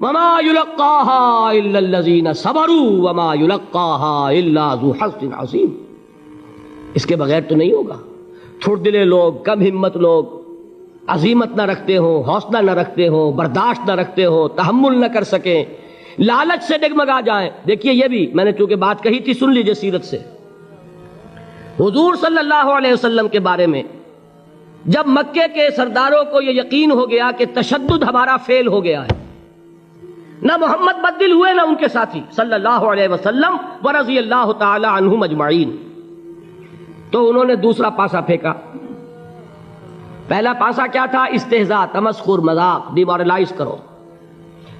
وما یلقاها الا الذین صبروا وما یلقاها الا ذو حظ عظیم. اس کے بغیر تو نہیں ہوگا. تھوڑ دلے لوگ، کم ہمت لوگ، عزیمت نہ رکھتے ہوں، حوصلہ نہ رکھتے ہوں، برداشت نہ رکھتے ہوں، تحمل نہ کر سکیں، لالچ سے ڈگمگا جائیں. دیکھیے یہ بھی میں نے چونکہ بات کہی تھی، سن لیجئے سیرت سے. حضور صلی اللہ علیہ وسلم کے بارے میں جب مکے کے سرداروں کو یہ یقین ہو گیا کہ تشدد ہمارا فیل ہو گیا ہے، نہ محمد بدل ہوئے نہ ان کے ساتھی صلی اللہ علیہ وسلم ورضی اللہ تعالی عنہم اجمعین، تو انہوں نے دوسرا پاسا پھینکا. پہلا پاسا کیا تھا؟ استہزاء، تمسخر، مذاق، ڈیمورلائز کرو،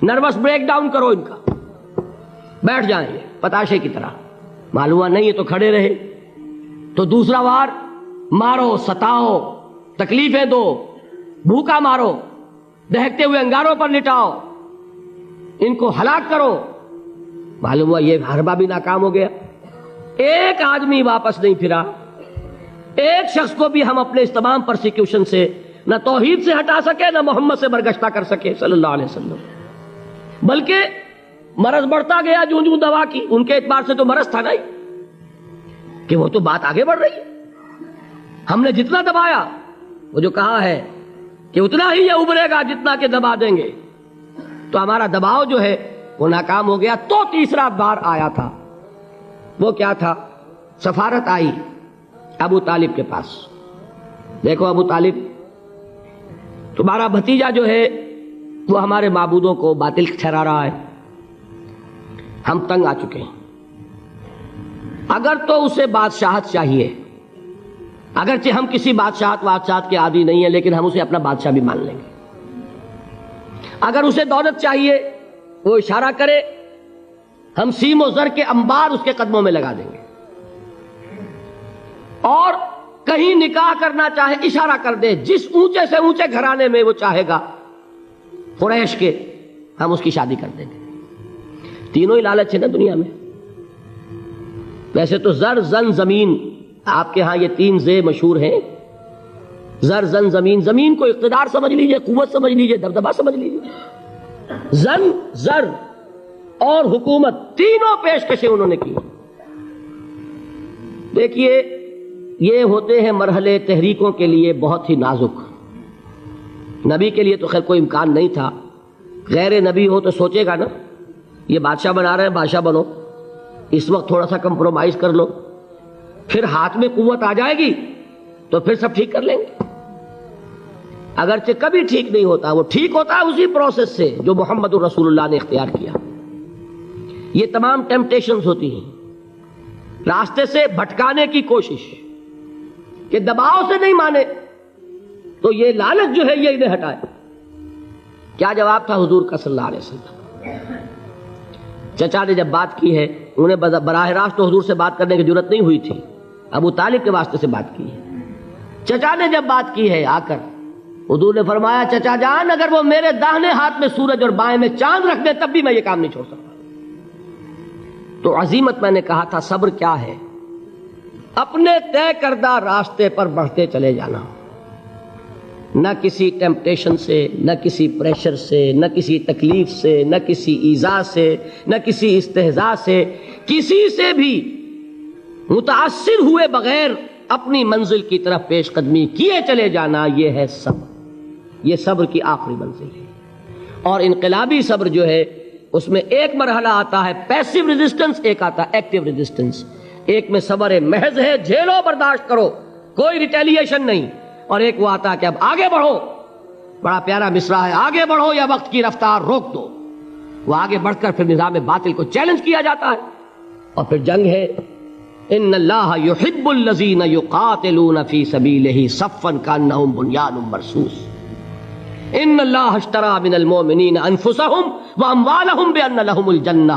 نروس بریک ڈاؤن کرو، ان کا بیٹھ جائیں یہ پتاشے کی طرح، معلوم ہوا نہیں ہے تو کھڑے رہے. تو دوسرا وار مارو، ستاؤ، تکلیفیں دو، بھوکا مارو، دہکتے ہوئے انگاروں پر لٹاؤ، ان کو ہلاک کرو. معلوم ہوا یہ حربہ بھی ناکام ہو گیا. ایک آدمی واپس نہیں پھرا، ایک شخص کو بھی ہم اپنے اس تمام پرسیکیوشن سے نہ توحید سے ہٹا سکے، نہ محمد سے برگشتہ کر سکے صلی اللہ علیہ وسلم. بلکہ مرض بڑھتا گیا جوں جوں دوا کی. ان کے اعتبار سے تو مرض تھا نہیں کہ وہ تو بات آگے بڑھ رہی ہے. ہم نے جتنا دبایا، وہ جو کہا ہے کہ اتنا ہی یہ ابھرے گا جتنا کہ دبا دیں گے، تو ہمارا دباؤ جو ہے وہ ناکام ہو گیا. تو تیسرا بار آیا تھا، وہ کیا تھا؟ سفارت آئی ابو طالب کے پاس. دیکھو ابو طالب، تمہارا بھتیجا جو ہے وہ ہمارے معبودوں کو باطل ٹھہرا رہا ہے، ہم تنگ آ چکے ہیں. اگر تو اسے بادشاہت چاہیے، اگرچہ ہم کسی بادشاہت کے عادی نہیں ہیں، لیکن ہم اسے اپنا بادشاہ بھی مان لیں گے. اگر اسے دولت چاہیے، وہ اشارہ کرے، ہم سیم و زر کے انبار اس کے قدموں میں لگا دیں گے. اور کہیں نکاح کرنا چاہے، اشارہ کر دے، جس اونچے سے اونچے گھرانے میں وہ چاہے گا قریش کے، ہم اس کی شادی کر دیں گے. تینوں ہی لالچ ہے نا دنیا میں. ویسے تو زر، زن، زمین، آپ کے ہاں یہ تین زے مشہور ہیں. زر، زن، زمین. زمین کو اقتدار سمجھ لیجئے، قوت سمجھ لیجئے، دبدبا سمجھ لیجئے. زن، زر اور حکومت، تینوں پیشکشیں انہوں نے کی. دیکھیے یہ ہوتے ہیں مرحلے تحریکوں کے لیے بہت ہی نازک. نبی کے لیے تو خیر کوئی امکان نہیں تھا. غیر نبی ہو تو سوچے گا نا، یہ بادشاہ بنا رہے ہیں، بادشاہ بنو، اس وقت تھوڑا سا کمپرومائز کر لو، پھر ہاتھ میں قوت آ جائے گی تو پھر سب ٹھیک کر لیں گے. اگرچہ کبھی ٹھیک نہیں ہوتا، وہ ٹھیک ہوتا ہے اسی پروسیس سے جو محمد الرسول اللہ نے اختیار کیا. یہ تمام ٹیمپٹیشنز ہوتی ہیں، راستے سے بھٹکانے کی کوشش، کہ دباؤ سے نہیں مانے تو یہ لالچ جو ہے یہ انہیں ہٹائے. کیا جواب تھا حضور کا صلی اللہ علیہ وسلم؟ چچا نے جب بات کی ہے، انہیں براہ راست تو حضور سے بات کرنے کی ضرورت نہیں ہوئی تھی، ابو طالب کے واسطے سے بات کی ہے. چچا نے جب بات کی ہے آ کر، حضور نے فرمایا چچا جان اگر وہ میرے داہنے ہاتھ میں سورج اور بائیں میں چاند رکھ دے تب بھی میں یہ کام نہیں چھوڑ سکتا. تو عزیمت میں نے کہا تھا، صبر کیا ہے؟ اپنے طے کردہ راستے پر بڑھتے چلے جانا، نہ کسی ٹیمپٹیشن سے، نہ کسی پریشر سے، نہ کسی تکلیف سے، نہ کسی ایذا سے، نہ کسی استہزاء سے، کسی سے بھی متاثر ہوئے بغیر اپنی منزل کی طرف پیش قدمی کیے چلے جانا. یہ ہے صبر. یہ صبر کی آخری منزل ہے. اور انقلابی صبر جو ہے اس میں ایک مرحلہ آتا ہے پیسیو ریزسٹنس، ایک آتا ہے ایکٹیو ریزسٹنس. ایک میں صبر محض ہے، جھیلو، برداشت کرو، کوئی ریٹیلیشن نہیں. اور ایک وہ آتا ہے کہ اب آگے بڑھو. بڑا پیارا مصرع ہے، آگے بڑھو یا وقت کی رفتار روک دو. وہ آگے بڑھ کر پھر نظام باطل کو چیلنج کیا جاتا ہے، اور پھر جنگ ہے. ان اللہ یحب الذین یقاتلون فی سبیلہ صفا کانہم بنیان مرصوص. ان اللہ اشتری من المؤمنین انفسہم واموالہم بان لہم الجنہ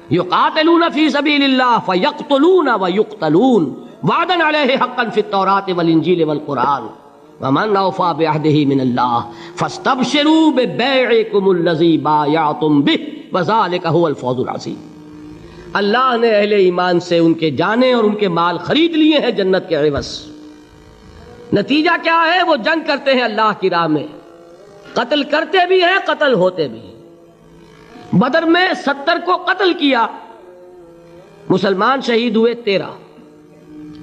یقاتلون فی سبیل اللہ فیقتلون ویقتلون وعدا علیہ حقا فی التوراۃ والانجیل والقرآن ومن اوفی بعہدہ من اللہ فاستبشروا ببیعکم الذی بایعتم بہ وذلک هو الفوز العظیم. اللہ نے اہل ایمان سے ان کے جانیں اور ان کے مال خرید لیے ہیں جنت کے عوض. نتیجہ کیا ہے؟ وہ جنگ کرتے ہیں اللہ کی راہ میں، قتل کرتے بھی ہیں، قتل ہوتے بھی ہیں. بدر میں 70 کو قتل کیا، مسلمان شہید ہوئے 13،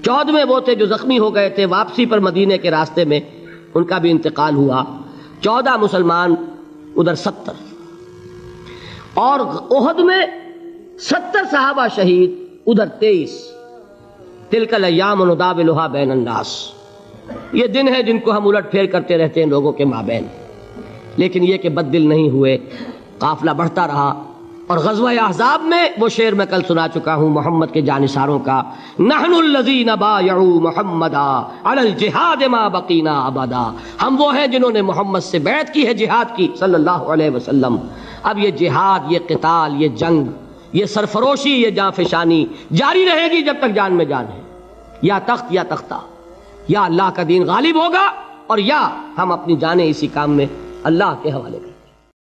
14ویں وہ تھے جو زخمی ہو گئے تھے واپسی پر مدینے کے راستے میں، ان کا بھی انتقال ہوا، 14 مسلمان ادھر 70، اور احد میں 70 صحابہ شہید ادھر 23۔ تلک الایام نداولھا بین الناس، یہ دن ہے جن کو ہم الٹ پھیر کرتے رہتے ہیں لوگوں کے مابین، لیکن یہ کہ بد دل نہیں ہوئے، قافلہ بڑھتا رہا۔ اور غزوہ احزاب میں وہ شعر میں کل سنا چکا ہوں محمد کے جانثاروں کا، نحن الذین بایعوا محمدا علی الجہاد ما بقینا ابدا، ہم وہ ہیں جنہوں نے محمد سے بیعت کی ہے جہاد کی صلی اللہ علیہ وسلم۔ اب یہ جہاد، یہ قتال، یہ جنگ، یہ سرفروشی، یہ جاں فشانی جاری رہے گی جب تک جان میں جان ہے، یا تخت یا تختہ، یا اللہ کا دین غالب ہوگا، اور یا ہم اپنی جانیں اسی کام میں اللہ کے حوالے کریں۔